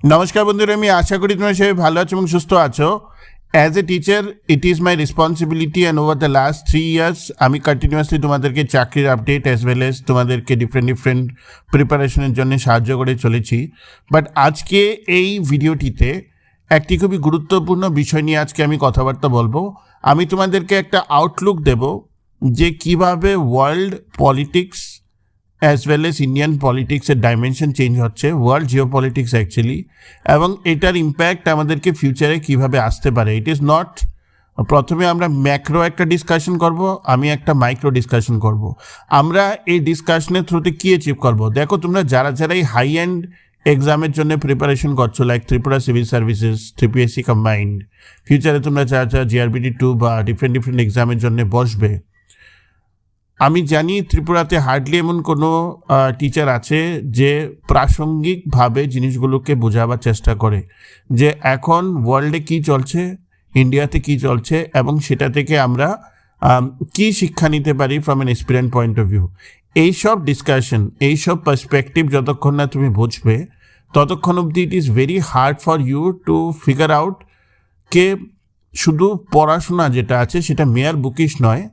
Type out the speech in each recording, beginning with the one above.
নমস্কার বন্ধুরা, আমি আশা করি তোমরা সবাই ভালো আছো এবং সুস্থ আছো। As a teacher it is my responsibility and over the last 3 years আমি কন্টিনিউয়াসলি তোমাদেরকে চাকরির আপডেট অ্যাজ ওয়েল এজ তোমাদেরকে ডিফারেন্ট প্রিপারেশনের জন্য সাহায্য করে চলেছি। বাট আজকে এই ভিডিওটিতে একটি খুবই গুরুত্বপূর্ণ বিষয় নিয়ে আজকে আমি কথাবার্তা বলবো। আমি তোমাদেরকে একটা আউটলুক দেব যে কিভাবে world politics as well as Indian পলিটিক্সের ডাইমেনশন চেঞ্জ হচ্ছে, ওয়ার্ল্ড জিও পলিটিক্স অ্যাকচুয়ালি, এবং এটার ইম্প্যাক্ট আমাদেরকে ফিউচারে কীভাবে আসতে পারে। ইট ইজ নট প্রথমে আমরা ম্যাক্রো একটা ডিসকাশন করব, আমি একটা মাইক্রো ডিসকাশন করব। আমরা এই ডিসকাশনের থ্রুতে কী অ্যাচিভ করবো, দেখো তোমরা যারা এই হাই এন্ড এক্সামের জন্য প্রিপারেশন করছো, like Tripura civil services, TPSC combined, ফিউচারে তোমরা যারা GRBT 2 বা ডিফারেন্ট এক্সামের জন্য বসবে, আমি জানি ত্রিপুরাতে হার্ডলি এমন কোনো টিচার আছে যে প্রাসঙ্গিকভাবে জিনিসগুলোকে বোঝাবার চেষ্টা করে যে এখন ওয়ার্ল্ডে কী চলছে, ইন্ডিয়াতে কী চলছে, এবং সেটা থেকে আমরা কী শিক্ষা নিতে পারি from an experience point of view. এইসব ডিসকাশন, এইসব পার্সপেক্টিভ যতক্ষণ না তুমি বুঝবে ততক্ষণ অবধি it is very hard for you to figure out কে শুধু পড়াশোনা যেটা আছে সেটা মেয়ার বুকিশ নয়,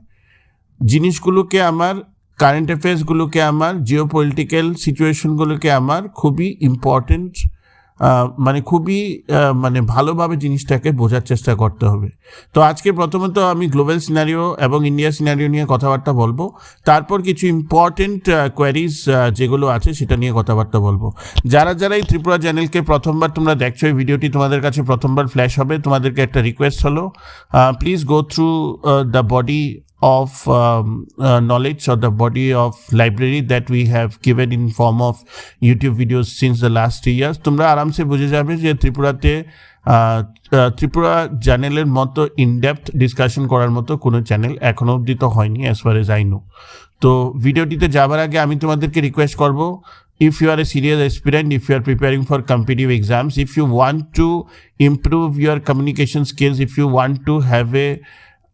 জিনিসগুলোকে আমার কারেন্ট অ্যাফেয়ার্সগুলোকে আমার জিওপলিটিক্যাল সিচুয়েশনগুলোকে আমার খুবই ইম্পর্টেন্ট, খুবই ভালোভাবে জিনিসটাকে বোঝার চেষ্টা করতে হবে। তো আজকে প্রথমত আমি গ্লোবাল সিনারিও এবং ইন্ডিয়া সিনারিও নিয়ে কথাবার্তা বলবো, তারপর কিছু ইম্পর্টেন্ট কোয়ারিজ যেগুলো আছে সেটা নিয়ে কথাবার্তা বলবো। যারা এই ত্রিপুরা চ্যানেলকে প্রথমবার তোমরা দেখছো, এই ভিডিওটি তোমাদের কাছে প্রথমবার ফ্ল্যাশ হবে, তোমাদেরকে একটা রিকোয়েস্ট হলো, please go through the body of knowledge or the body of library that we have given in form of YouTube videos since the last 3 years. তোমরা আরামসে বুঝে যাবে যে ত্রিপুরাতে ত্রিপুরা চ্যানেলের মতো ইনডেপথ ডিসকাশন করার মতো কোনো চ্যানেল এখনও অবধি তো হয়নি as far age I know. তো ভিডিওটিতে যাবার আগে আমি তোমাদেরকে রিকোয়েস্ট করব, if you are a serious aspirant, if you are preparing for competitive exams, if you want to improve your communication skills, if you want to have a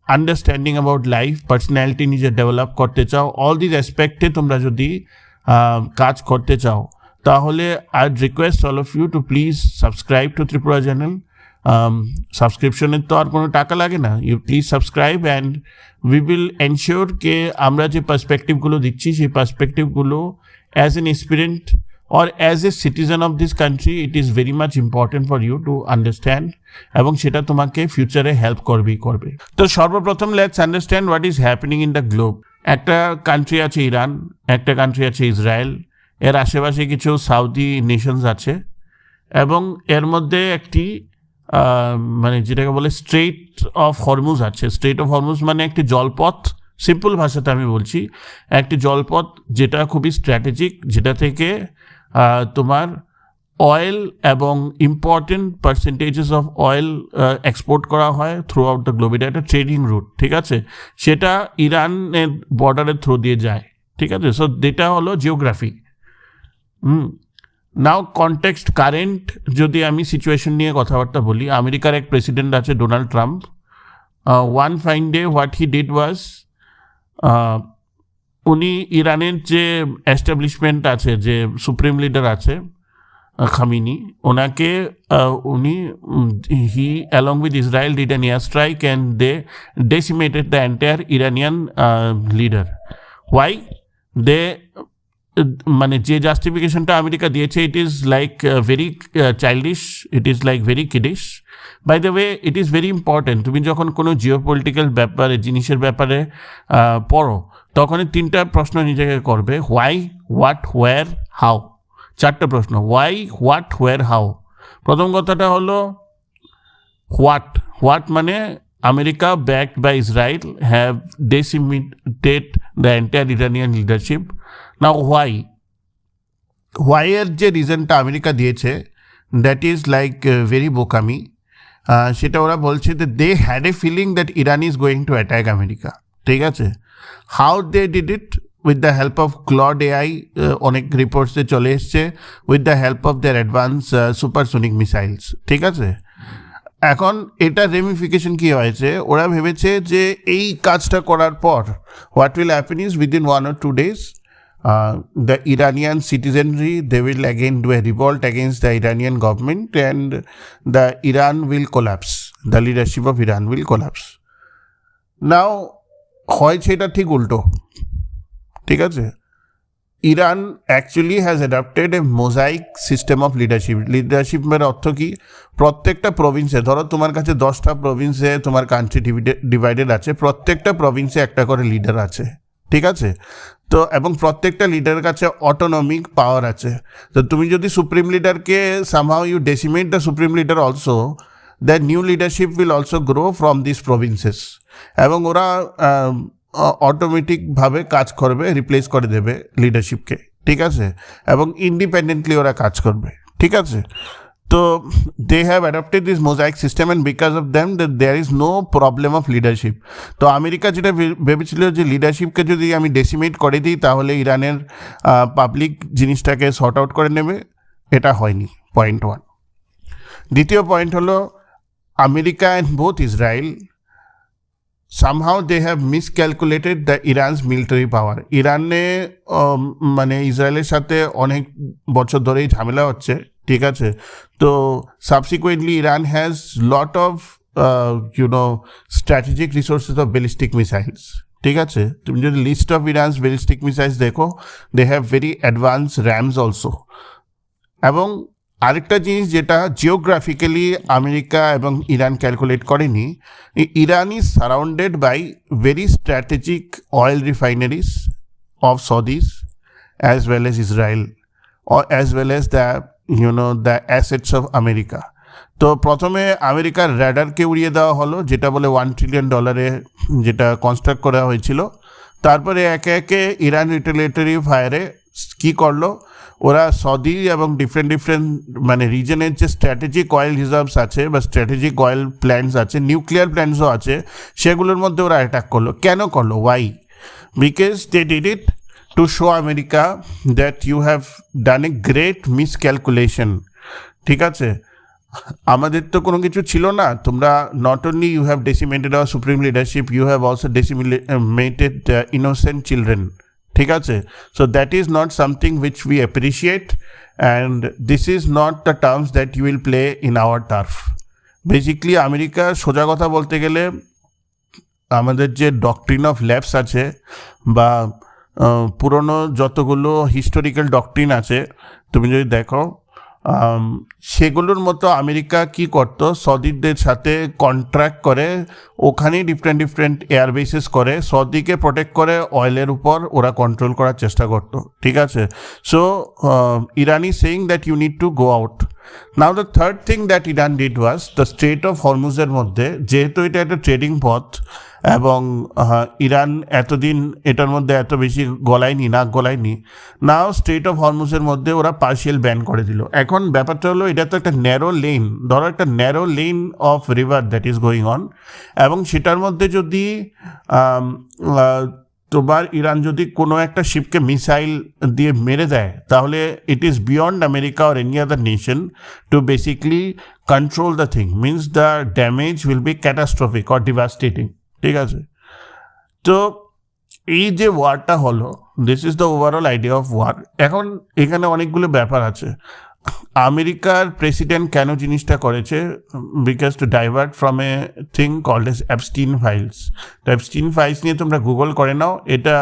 understanding about life, personality নিজে develop করতে চাও, all this অ্যাসপেক্টে তোমরা যদি কাজ করতে চাও, তাহলে I request all of you to please subscribe to Tripura channel. সাবস্ক্রিপশনের তো আর কোনো টাকা লাগে না, you please subscribe and we will ensure কে আমরা যে পার্সপেক্টিভগুলো দিচ্ছি সেই পার্সপেক্টিভগুলো as an experienced or as a citizen of this country it is very much important for you to understand, এবং সেটা তোমাকে ফিউচারে হেল্প করবে। তো সর্বপ্রথম let's understand what is happening in the globe. একটা কান্ট্রি আছে ইরান, একটা কান্ট্রি আছে ইসরায়েল, এর আশেপাশে কিছু সাউদি নেশনস আছে, এবং এর মধ্যে একটি যেটাকে বলে স্ট্রেট অফ হরমুজ আছে। স্ট্রেট অফ হরমুজ মানে একটি জলপথ, সিম্পল ভাষাতে আমি বলছি, একটি জলপথ যেটা খুবই স্ট্র্যাটেজিক, যেটা থেকে তোমার অয়েল এবং ইম্পর্টেন্ট পার্সেন্টেজেস অফ অয়েল এক্সপোর্ট করা হয় থ্রু আউট দ্য গ্লোব। এটা একটা ট্রেডিং রুট, ঠিক আছে, সেটা ইরানের বর্ডারের থ্রু দিয়ে যায়, ঠিক আছে। সো এটা হলো জিওগ্রাফি। নাও কনটেক্সট কারেন্ট যদি আমি সিচুয়েশন নিয়ে কথাবার্তা বলি, আমেরিকার এক প্রেসিডেন্ট আছে Donald Trump. One fine day what he did was, উনি ইরানের যে এস্টাবলিশমেন্ট আছে, যে সুপ্রিম লিডার আছে খামিনি, ওনাকে উনি he along with Israel did an air strike and they decimated the entire Iranian leader. Why they যে জাস্টিফিকেশনটা আমেরিকা দিয়েছে, it is like very childish, it is like very kiddish. By the way it is very important, তুমি যখন কোনো geopolitical ব্যাপারে জিনিসের ব্যাপারে পড়ো তখনই 3টা প্রশ্ন নিজেকে করবে, হোয়াই, হোয়াট, হোয়ার, হাউ। 4টা প্রশ্ন, হোয়াই, হোয়াট, হোয়ার, হাউ। প্রথম কথাটা হলো হোয়াট। হোয়াট মানে America backed by Israel have decimated the entire Iranian leadership. না হোয়াই, হোয়াইয়ের যে রিজনটা আমেরিকা দিয়েছে দ্যাট ইজ লাইক ভেরি বোকামি। সেটা ওরা বলছে যে they had a feeling that Iran is going to attack America, ঠিক আছে। How they did it, with the help of Claude AI, অনেক রিপোর্টসে চলে এসছে, with the help of their advance supersonic missiles, ঠিক আছে। এখন এটা রেমিফিকেশন কী হয়েছে, ওরা ভেবেছে যে এই কাজটা করার পর what will happen is within 1 or 2 days The Iranian citizenry, they will again do a revolt against the Iranian government and the Iran will collapse. The leadership of Iran will collapse. Now, হয়েছে এটা ঠিক উল্টো, ঠিক আছে? Iran actually has adapted a mosaic system of লিডারশিপের অর্থ কি, প্রত্যেকটা প্রভিন্সে, ধরো তোমার কাছে 10টা প্রভিন্সে তোমার কান্ট্রি ডিভাইডেড আছে, প্রত্যেকটা প্রভিন্সে একটা করে লিডার আছে, ঠিক আছে? তো এবং প্রত্যেকটা লিডারের কাছে অটোনমিক পাওয়ার আছে। তো তুমি যদি সুপ্রিম লিডারকে somehow you decimate the supreme leader also, the new leadership will also grow from this provinces, এবং ওরা অটোমেটিকভাবে কাজ করবে, রিপ্লেস করে দেবে লিডারশিপকে, ঠিক আছে? এবং ইন্ডিপেন্ডেন্টলি ওরা কাজ করবে, ঠিক আছে? তো they have adapted this mosaic system and because of them there is no problem of leadership. তো আমেরিকা যেটা ভেবেছিল যে লিডারশিপকে যদি আমি ডেসিমেট করে দিই তাহলে ইরানের পাবলিক জিনিসটাকে সর্ট আউট করে নেবে, এটা হয়নি, পয়েন্ট 1। দ্বিতীয় পয়েন্ট হলো America and both Israel somehow they have miscalculated the Iran's military power. ইরানে মানে ইসরায়েলের সাথে অনেক বছর ধরেই ঝামেলা হচ্ছে, ঠিক আছে? তো subsequently Iran has lot of strategic resources of ballistic missiles, ঠিক আছে? তুমি যদি list of Iran's ballistic missiles দেখো, they have very advance rams also. এবং আরেকটা জিনিস যেটা জিওগ্রাফিক্যালি আমেরিকা এবং ইরান ক্যালকুলেট করেনি, Iran is surrounded by very strategic oil refineries of Saudis as well as Israel, as well as the assets of America. তো প্রথমে আমেরিকার র্যাডারকে উড়িয়ে দেওয়া হলো, যেটা বলে $1 ট্রিলিয়ন যেটা কনস্ট্রাক্ট করা হয়েছিল। তারপরে একে একে ইরান রিটেলিয়েটরি ফায়ারে কী করলো, ওরা সৌদি এবং ডিফারেন্ট মানে রিজনের যে স্ট্র্যাটেজিক অয়েল রিজার্ভস আছে বা স্ট্র্যাটেজিক অয়েল প্ল্যান্টস আছে, নিউক্লিয়ার প্ল্যান্টসও আছে, সেগুলোর মধ্যে ওরা অ্যাটাক করলো। কেন করলো? Why? Because they did it to show America that you have done a great miscalculation, ঠিক আছে? আমাদের তো কোনো কিছু ছিল না, তোমরা not only you have decimated our supreme leadership, you have also decimated innocent children, ঠিক আছে? So that is not something which we appreciate and this is not the terms that you will play in our turf. Basically America, সোজা কথা বলতে গেলে, আমাদের যে doctrine of labs আছে বা পুরনো যতগুলো হিস্টোরিক্যাল ডকট্রিন আছে, তুমি যদি দেখো, সেগুলোর মতো আমেরিকা কি করতো, সৌদিদের সাথে কন্ট্রাক্ট করে ওখানেই ডিফারেন্ট এয়ারবেসেস করে, সৌদিকে প্রোটেক্ট করে, অয়েলের উপর ওরা কন্ট্রোল করার চেষ্টা করতো, ঠিক আছে? So Iran is saying that you need to go out. Now the third thing that Iran did was, the strait of হরমুজের মধ্যে, যেহেতু এটা একটা ট্রেডিং পথ এবং ইরান এতদিন এটার মধ্যে এত বেশি নাক গলায়নি, নাও স্ট্রেট অফ হরমুজের মধ্যে ওরা পার্শিয়াল ব্যান করে দিল। এখন ব্যাপারটা হলো, এটা তো একটা ন্যারো লেন, ধরো একটা narrow lane of river that is going on, এবং সেটার মধ্যে যদি তোমার ইরান যদি কোনো একটা শিপকে মিসাইল দিয়ে মেরে দেয়, তাহলে it is beyond America or any other nation to basically control the thing, means the damage will be catastrophic or devastating, ঠিক আছে? তো এই যে ওয়ারটা হলো, this is the overall idea of war. এখন এখানে অনেকগুলো ব্যাপার আছে। আমেরিকার প্রেসিডেন্ট কেন জিনিসটা করেছে? Because to divert from a thing called as Epstein files. তো অ্যাপস্টিন ফাইলস নিয়ে তোমরা গুগল করে নাও, এটা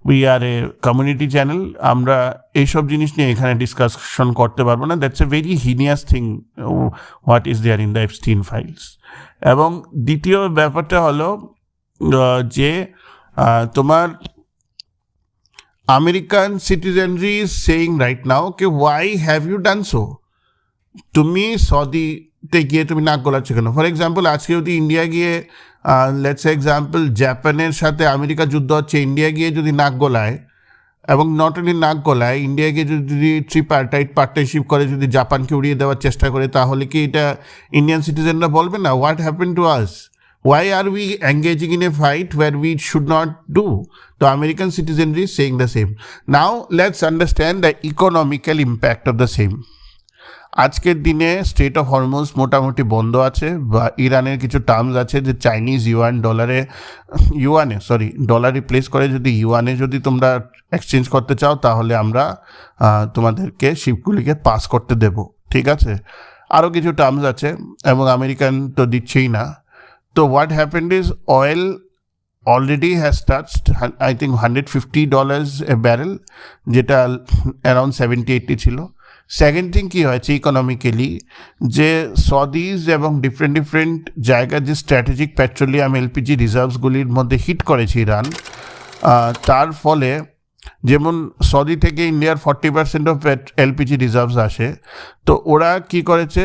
we are a community channel, আমরা এইসব জিনিস নিয়ে এখানে ডিসকাশন করতে পারবো না। That's a very heinous thing what is there in the Epstein files. এবং দ্বিতীয় ব্যাপারটা হলো যে তোমার American citizenry is saying right now कि why have you done so? তুমি সৌদিতে গিয়ে তুমি নাক গলাচ্ছ কেন? ফর এক্সাম্পল, আজকে যদি ইন্ডিয়া গিয়ে লেটস এক্সাম্পল জাপানের সাথে আমেরিকা যুদ্ধ হচ্ছে, ইন্ডিয়া গিয়ে যদি নাক গলায়, এবং নট অনলি নাক গলায়, ইন্ডিয়া গিয়ে যদি ট্রিপার্টাইট পার্টনারশিপ করে যদি জাপানকে উড়িয়ে দেওয়ার চেষ্টা করে, তাহলে কি এটা ইন্ডিয়ান সিটিজেনরা বলবে না what happen to us? Why are we engaging in a fight where we should not do? The American citizenry is saying the same. Now, let's understand the economical impact of the same. আজকের দিনে strait of Hormuz মোটামুটি বন্ধ আছে, বা ইরানের কিছু terms আছে যে চাইনিজ ডলার রিপ্লেস করে যদি ইউয়ানে যদি তোমরা এক্সচেঞ্জ করতে চাও তাহলে আমরা তোমাদেরকে শিপগুলিকে পাস করতে দেব, ঠিক আছে। আরও কিছু টার্মস আছে, এবং আমেরিকান তো দিচ্ছেই না। তো what happened is oil already has touched I think $150 a barrel, যেটা অ্যারাউন্ড 70-80 ছিল। সেকেন্ড থিং কী হয়েছে ইকোনমিক্যালি, যে সদিজ এবং ডিফারেন্ট জায়গার যে স্ট্র্যাটেজিক পেট্রোলিয়াম এলপিজি রিজার্ভসগুলির মধ্যে হিট করেছে ইরান, তার ফলে যেমন সৌদি থেকে ইন্ডিয়ার 40% অফ এলপিজি রিজার্ভস আসে। তো ওরা কি করেছে,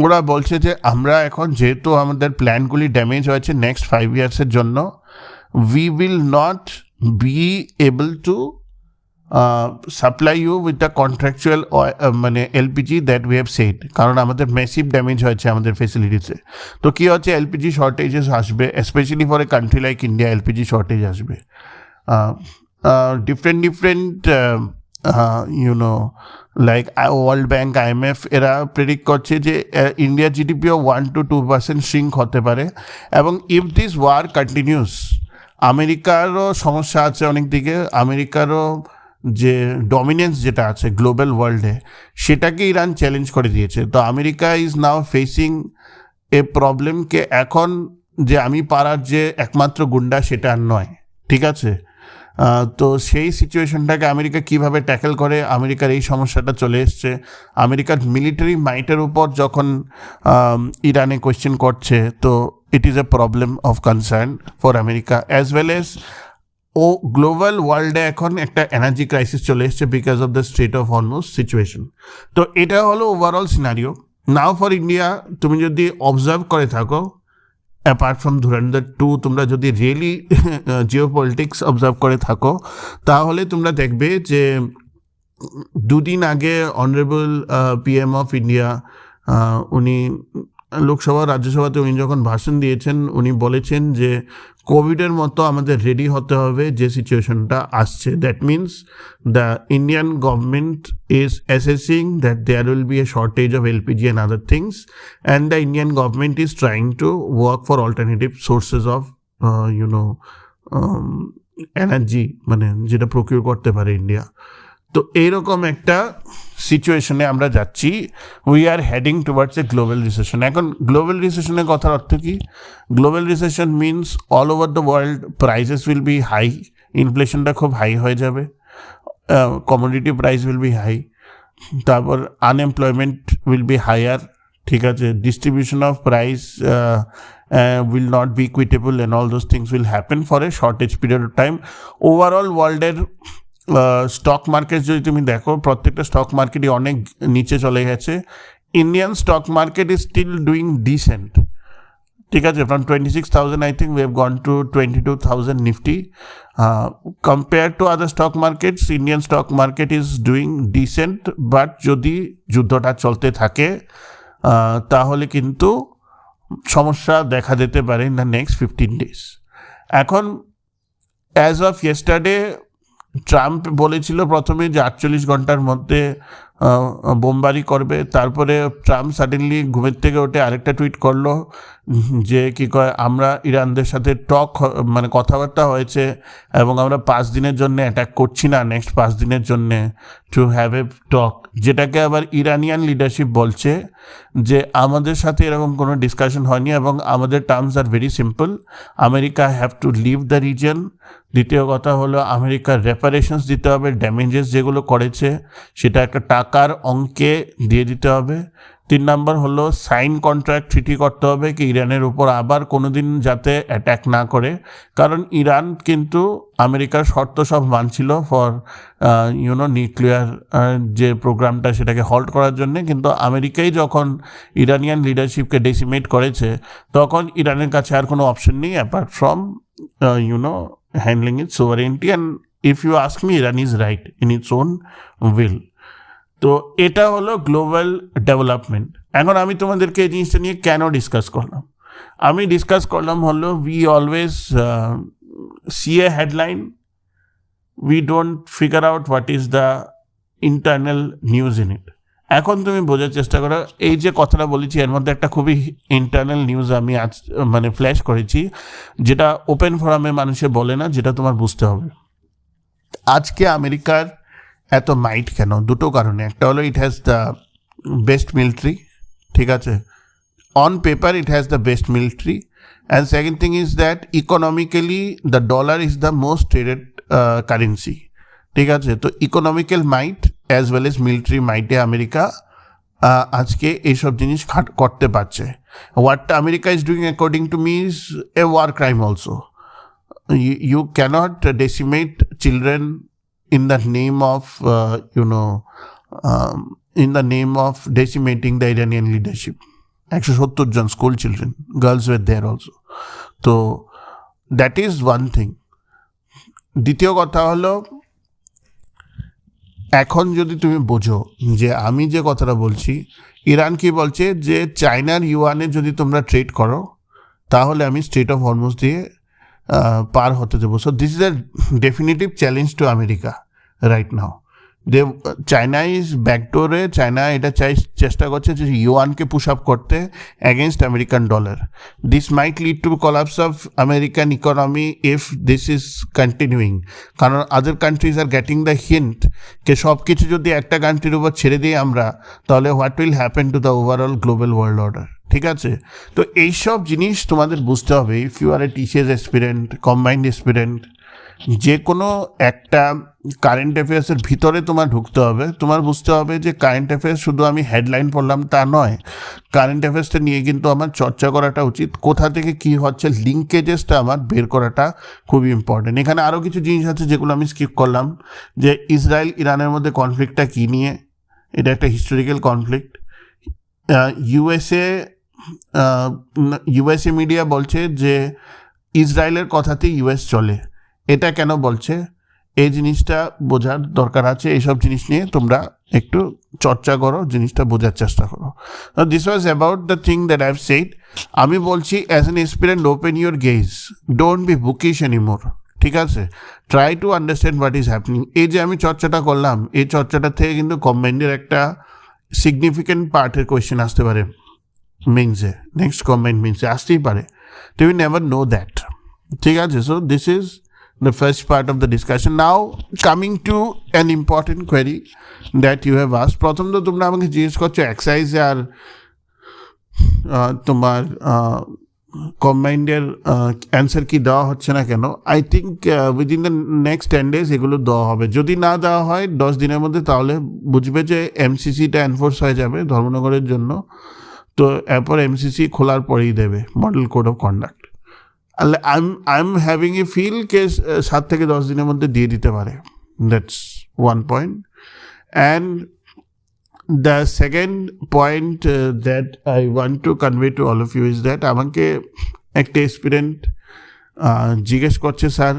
ওরা বলছে যে আমরা এখন যেহেতু আমাদের প্ল্যানগুলি ড্যামেজ হয়েছে নেক্সট 5 ইয়ার্সের জন্য, we will not be able to supply you with the contractual মানে LPG that we have said, কারণ আমাদের ম্যাসিভ ড্যামেজ হয়েছে আমাদের ফেসিলিটিসে। তো কী হচ্ছে, এলপিজি শর্টেজেস আসবে, specially for a country like India LPG shortage আসবে। Different like world bank, IMF এরা প্রেডিক্ট করছে যে ইন্ডিয়ার জিডিপিও 1 to 2% শ্রিঙ্ক হতে পারে। এবং ইফ দিস ওয়ার কন্টিনিউস, আমেরিকারও সমস্যা আছে অনেক দিকে, আমেরিকারও যে ডমিনেন্স যেটা আছে গ্লোবাল ওয়ার্ল্ডে সেটাকে ইরান চ্যালেঞ্জ করে দিয়েছে। তো আমেরিকা ইজ নাও ফেসিং এ প্রবলেমকে, এখন যে আমি পাড়ার যে একমাত্র গুন্ডা সেটা আর নয়, ঠিক আছে। তো সেই সিচুয়েশনটাকে আমেরিকা কিভাবে ট্যাকেল করে, আমেরিকার এই সমস্যাটা চলে এসছে। আমেরিকার মিলিটারি মাইটের উপর যখন ইরানে কোয়েশ্চেন করছে, তো it is a problem of concern for America as well as global ওয়ার্ল্ডে এখন একটা এনার্জি ক্রাইসিস চলে এসছে because of the strait of Hormuz situation. তো এটা হলো overall scenario. Now for India, তুমি যদি অবজার্ভ করে থাকো, অ্যাপার্ট ফ্রম ধুরন্ধর 2, তোমরা যদি রিয়েলি জিও পলিটিক্স অবজার্ভ করে থাকো, তাহলে তোমরা দেখবে যে 2 দিন আগে অনারেবল PM অফ ইন্ডিয়া, উনি লোকসভা রাজ্যসভাতে উনি যখন ভাষণ দিয়েছেন, উনি বলেছেন যে কোভিডের মতো আমাদের রেডি হতে হবে যে সিচুয়েশনটা আসছে। That means the Indian government is assessing that there will be a shortage of LPG and other things, and the Indian government is trying to work for alternative sources of energy, মানে যেটা procure করতে পারে India. তো এইরকম একটা সিচুয়েশনে আমরা যাচ্ছি, we are heading towards a global recession. এখন গ্লোবাল রিসেশনের কথার অর্থ কি? Global recession means all over the world prices will be high, ইনফ্লেশনটা খুব হাই হয়ে যাবে, commodity price will be high, তারপর আনএমপ্লয়মেন্ট উইল বি হায়ার, ঠিক আছে, distribution of price will not be equitable, and all those things will happen for a shortage period of time. Overall ওয়ার্ল্ডের stock market যদি তুমি দেখো, প্রত্যেকটা stock মার্কেটই অনেক নিচে চলে গেছে। Indian stock market is still doing decent, ঠিক আছে, from 26,000 I think we have gone to 22,000 Nifty. Compared to other stock markets, Indian stock market is doing decent, but যদি যুদ্ধটা চলতে থাকে তাহলে কিন্তু সমস্যা দেখা দিতে পারে ইন দ্য নেক্সট 15 days। এখন অ্যাজ অফ ইয়েস্টারডে ট্রাম্প বলেছিল প্রথমে যে 48 ঘন্টার মধ্যে বোমবারি করবে, তারপরে ট্রাম্প সাডেনলি ঘুমের থেকে উঠে আরেকটা টুইট করলো যে কী কয়, আমরা ইরানদের সাথে মানে কথাবার্তা হয়েছে এবং আমরা 5 দিনের জন্য অ্যাটাক করছি না, নেক্সট 5 দিনের জন্যে টু হ্যাভ এ টক, যেটাকে আবার ইরানিয়ান লিডারশিপ বলছে যে আমাদের সাথে এরকম কোনো ডিসকাশন হয়নি এবং আমাদের terms are very simple, America have to leave the region. দ্বিতীয় কথা হলো আমেরিকার রেপারেশনস দিতে হবে, ড্যামেজেস যেগুলো করেছে সেটা একটা টাকার অঙ্কে দিয়ে দিতে হবে। 3 নম্বর হলো সাইন কন্ট্রাক্ট ট্রিটি করতে হবে কি ইরানের উপর আবার কোনো দিন যাতে অ্যাট্যাক না করে, কারণ ইরান কিন্তু আমেরিকার শর্ত সব মানছিল ফর নিউক্লিয়ার যে প্রোগ্রামটা সেটাকে হল্ট করার জন্যে, কিন্তু আমেরিকাই যখন ইরানিয়ান লিডারশিপকে ডেসিমেট করেছে তখন ইরানের কাছে আর কোনো অপশন নেই apart from handling its sovereignty, and if you ask me Iran is right in its own will. তো এটা হলো গ্লোবাল ডেভেলপমেন্ট। এখন আমি তোমাদেরকে এই জিনিসটা নিয়ে কেন ডিসকাস করলাম, আমি ডিসকাস করলাম হলো we always see a headline, we don't figure out what is the internal news in it. এখন তুমি বোঝার চেষ্টা করো, এই যে কথাটা বলেছি এর মধ্যে একটা খুবই ইন্টারনাল নিউজ আমি আজ মানে ফ্ল্যাশ করেছি, যেটা ওপেন ফোরামে মানুষে বলে না, যেটা তোমার বুঝতে হবে। আজকে আমেরিকার এত মাইট কেন? দুটো কারণে। একটা হলো it has the best military, ঠিক আছে, on paper it has the best military, and second thing is that economically the dollar is the most traded currency, ঠিক আছে। তো economical might as well as military মাইটে America আজকে এইসব জিনিস করতে পারছে। What America is doing according to me is a war crime also. You cannot decimate children in the name of, in the name of decimating the Iranian leadership. 170 জন school children, girls were there also. So that is one thing. দ্বিতীয় কথা হলো, এখন যদি তুমি বোঝো যে আমি যে কথাটা বলছি, ইরান কি বলছে যে চায়নার ইউয়ানে যদি তোমরা ট্রেড করো তাহলে আমি স্ট্রেট অফ হরমুজ দিয়ে পার হতে দেবো। So this is a definitive challenge to America right now. China is ব্যাকডোরে, চায়না এটা চেষ্টা করছে যে ইউয়ানকে পুশ আপ করতে against American dollar. This might lead to collapse of American economy if this is continuing, কারণ other countries are getting the hint কে সব কিছু যদি একটা কান্ট্রির উপর ছেড়ে দিই আমরা, তাহলে what will happen to the overall global world order, ঠিক আছে। তো এইসব জিনিস তোমাদের বুঝতে হবে। If you are a TCS aspirant, combined aspirant, যে কোনো একটা কারেন্ট অ্যাফেয়ার্সের ভিতরে তোমার ঢুকতে হবে। তোমার বুঝতে হবে যে কারেন্ট অ্যাফেয়ার্স শুধু আমি হেডলাইন পড়লাম তা নয়, কারেন্ট অ্যাফেয়ার্সটা নিয়ে কিন্তু আমার চর্চা করাটা উচিত। কোথা থেকে কী হচ্ছে লিঙ্কেজেসটা আমার বের করাটা খুবই ইম্পর্টেন্ট। এখানে আরও কিছু জিনিস আছে যেগুলো আমি স্কিপ করলাম, যে ইসরায়েল ইরানের মধ্যে কনফ্লিক্টটা কী নিয়ে, এটা একটা হিস্টোরিক্যাল কনফ্লিক্ট। ইউএসএ মিডিয়া বলছে যে ইসরায়েলের কথাতেই ইউএস চলে। এটা কেন বলছে, এই জিনিসটা বোঝার দরকার আছে। এইসব জিনিস নিয়ে তোমরা একটু চর্চা করো, জিনিসটা বোঝার চেষ্টা করো। This was about the thing that I have said. আমি বলছি as an aspirant open your gaze, don't be bookish anymore, ঠিক আছে। Try to understand what is happening. এই যে আমি চর্চাটা করলাম, এই চর্চাটা থেকে কিন্তু কম্বাইন্ডের একটা সিগনিফিক্যান্ট পার্টের কোয়েশ্চেন আসতে পারে মেইনসে, নেক্সট কম্বাইন্ড মেইনসে আসতেই পারে। তো ইউ নেভার নো দ্যাট, ঠিক আছে। So this is the first part of the discussion. Now coming to an important query that you have asked. প্রথম তো তোমরা আমাকে জিজ্ঞেস করছো এক্সাইজ আর তোমার কম্বাইন্ডের অ্যান্সার কি দেওয়া হচ্ছে না কেন। I think within the next 10 days এগুলো দেওয়া হবে। যদি না দেওয়া হয় 10 দিনের মধ্যে, তাহলে বুঝবে যে এমসিসিটা এনফোর্স হয়ে যাবে ধর্মনগরের জন্য। তো এরপর এমসিসি খোলার পরেই দেবে model code of conduct. I'm having a feel কে 7 থেকে 10 দিনের মধ্যে দিয়ে দিতে পারে। That's one point. And the second point that I want to convey to all of you is that আমাকে একটা এক্সপিরিয়েন্ট জিজ্ঞেস করছে, স্যার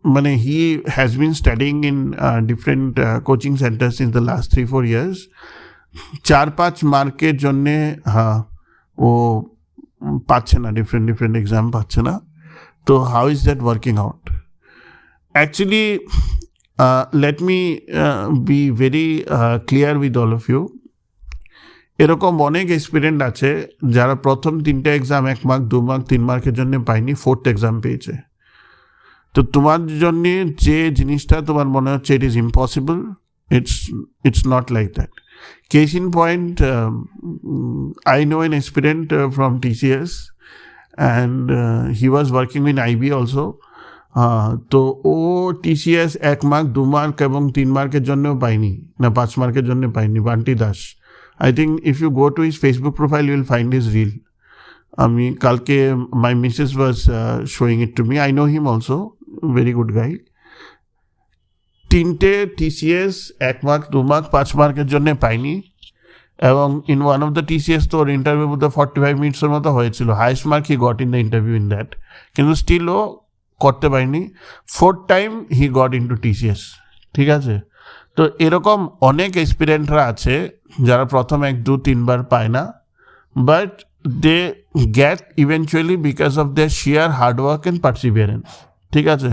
মানে he has been studying in different coaching centers in the last 3-4 years. 4-5 মার্কের জন্যে ও পাচ্ছে না, different exam পাচ্ছে না। তো how is that working out? Actually let me be very clear with all of you. এরকম অনেক এক্সপিরিয়েন্ট আছে যারা প্রথম 3টে এক্সাম 1 মার্ক 2 মার্ক 3 মার্কের জন্য পায়নি, 4th এক্সাম পেয়েছে। তো তোমার জন্যে যে জিনিসটা তোমার মনে হচ্ছে it is impossible, it's not like that. Case in point, I know an aspirant from TCS and he was working in IB also. তো ও TCS 1 মার্ক 2 মার্ক এবং 3 মার্কের জন্যও পায়নি, না 5 মার্কের জন্য পায়নি। Bunty Das, I think if you go to his Facebook profile you will find his reel. আমি কালকে my missus was showing it to me. I know him also, very good guy. 3টে TCS 1 মার্ক 2 মার্ক 5 মার্কের জন্য পাইনি, এবং in one of the TCS তো ওর interview বোধহয় 45 মিনিটসের মতো হয়েছিল। Highest mark he got in the interview in that, কিন্তু স্টিল ও করতে পারিনি। 4th time he got into TCS, ঠিক আছে। তো এরকম অনেক এক্সপিরিয়েন্টরা আছে যারা প্রথম 1-2-3 বার পায় না, but they get eventually because of their sheer hard work and perseverance, ঠিক আছে।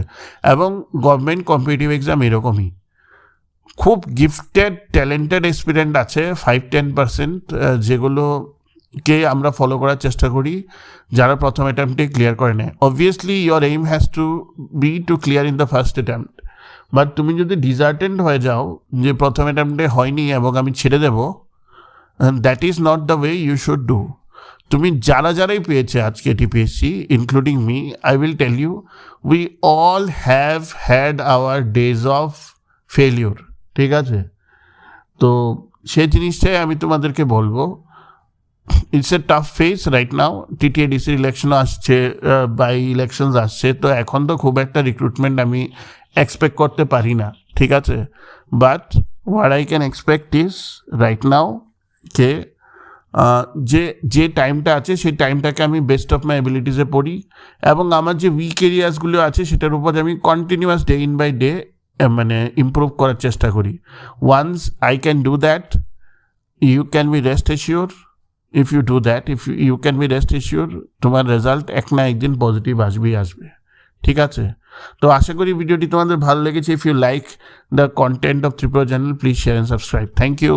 এবং গভর্নমেন্ট কম্পিটিটিভ এক্সাম এরকমই, খুব গিফটেড ট্যালেন্টেড এক্সপিরিয়েন্ট আছে 5-10%, যেগুলোকে আমরা ফলো করার চেষ্টা করি যারা প্রথম অ্যাটেম্পটে ক্লিয়ার করে নেয়। Obviously your aim has to be to clear in the first attempt, but তুমি যদি ডিজার্টেন্ট হয়ে যাও যে প্রথম অ্যাটেম্পটে হয়নি এবং আমি ছেড়ে দেবো, that is not the way you should do. তুমি যারাই পেয়েছে আজকে TPSC including me, I will tell you we all have had our days of failure, ঠিক আছে? তো সেই জিনিসটাই আমি তোমাদেরকে বলবো, it's a tough phase right now. TTADC election আসছে, বাই ইলেকশনস আসছে, তো এখন তো খুব একটা রিক্রুটমেন্ট আমি এক্সপেক্ট করতে পারি না, ঠিক আছে? But what I can expect is right now কে যে টাইমটা আছে সেই টাইমটাকে আমি বেস্ট অফ মাই অ্যাবিলিটিসে পড়ি, এবং আমার যে উইক এরিয়াসগুলো আছে সেটার উপর আমি continuous day in by day মানে ইমপ্রুভ করার চেষ্টা করি। Once I can do that, you can be rest assured, if you do that, you can be rest assured তোমার রেজাল্ট এক না একদিন পজিটিভ আসবে, ঠিক আছে? তো আশা করি ভিডিওটি তোমাদের ভালো লেগেছে। If you like the content of Tripura channel, please share and subscribe. Thank you.